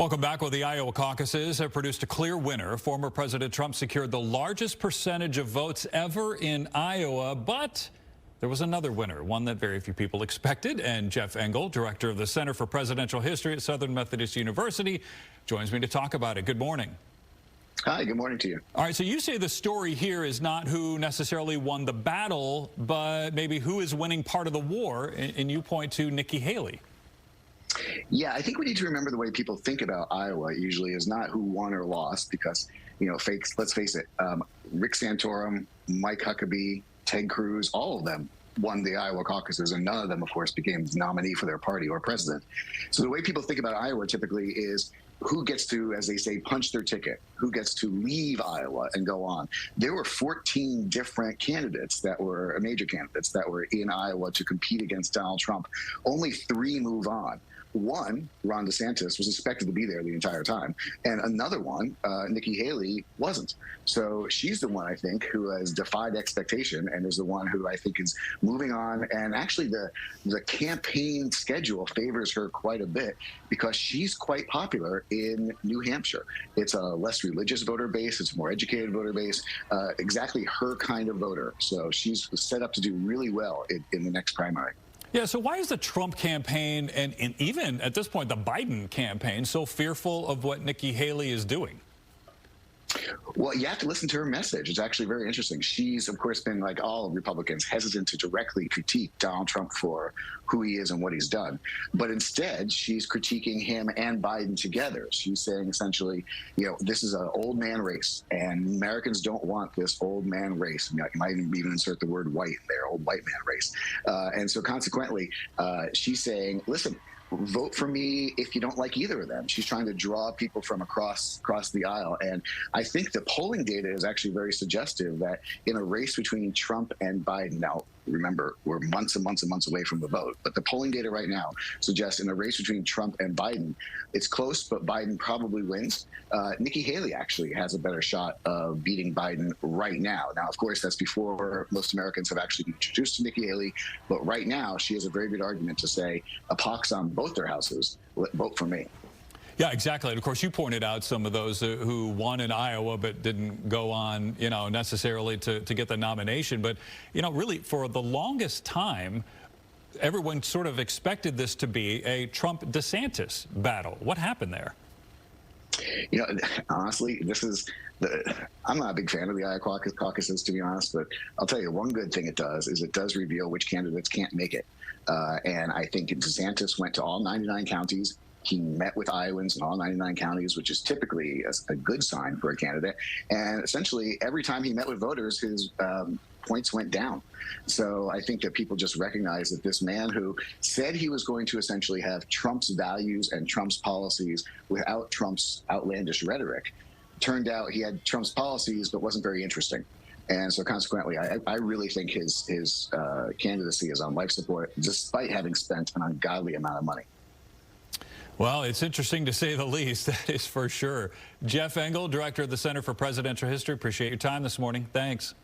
Welcome back. Well, the Iowa caucuses have produced a clear winner. Former President Trump secured the largest percentage of votes ever in Iowa, but there was another winner, one that very few people expected, and Jeff Engel, director of the Center for Presidential History at Southern Methodist University, joins me to talk about it. Good morning. Hi, good morning to you. All right, so you say the story here is not who necessarily won the battle, but maybe who is winning part of the war, and you point to Nikki Haley. Yeah, I think we need to remember the way people think about Iowa usually is not who won or lost because, you know, let's face it, Rick Santorum, Mike Huckabee, Ted Cruz, all of them won the Iowa caucuses, and none of them, of course, became nominee for their party or president. So the way people think about Iowa typically is who gets to, as they say, punch their ticket, who gets to leave Iowa and go on. There were 14 different candidates that were major candidates that were in Iowa to compete against Donald Trump. Only 3 move on. One, Ron DeSantis, was expected to be there the entire time. And another one, Nikki Haley, wasn't. So she's the one, I think, who has defied expectation and is the one who I think is moving on. And actually, the campaign schedule favors her quite a bit because she's quite popular in New Hampshire. It's a less religious voter base. It's a more educated voter base, exactly her kind of voter. So she's set up to do really well in the next primary. Yeah, so why is the Trump campaign and even at this point the Biden campaign so fearful of what Nikki Haley is doing? Well, you have to listen to her message. It's actually very interesting. She's, of course, been, like all Republicans, hesitant to directly critique Donald Trump for who he is and what he's done. But instead, she's critiquing him and Biden together. She's saying, essentially, you know, this is an old man race, and Americans don't want this old man race. You might even insert the word white in there, old white man race. And so consequently, she's saying, listen, vote for me if you don't like either of them. She's trying to draw people from across the aisle. And I think the polling data is actually very suggestive that in a race between Trump and Biden, now, remember, we're months and months and months away from the vote, but the polling data right now suggests in a race between Trump and Biden, it's close, but Biden probably wins. Nikki Haley actually has a better shot of beating Biden right now. Now, of course, that's before most Americans have actually been introduced to Nikki Haley, but right now she has a very good argument to say, a pox on both their houses, vote for me. Yeah, exactly. And of course, you pointed out some of those who won in Iowa but didn't go on, you know, necessarily to get the nomination. But, you know, really, for the longest time, everyone sort of expected this to be a Trump-DeSantis battle. What happened there? You know, honestly, I'm not a big fan of the Iowa caucuses, to be honest, but I'll tell you one good thing it does is it does reveal which candidates can't make it. And I think DeSantis went to all 99 counties. He met with Iowans in all 99 counties, which is typically a good sign for a candidate. And essentially, every time he met with voters, his points went down. So I think that people just recognize that this man who said he was going to essentially have Trump's values and Trump's policies without Trump's outlandish rhetoric, turned out he had Trump's policies but wasn't very interesting. And so consequently, I really think his candidacy is on life support, despite having spent an ungodly amount of money. Well, it's interesting to say the least, that is for sure. Jeff Engel, director of the Center for Presidential History, appreciate your time this morning. Thanks.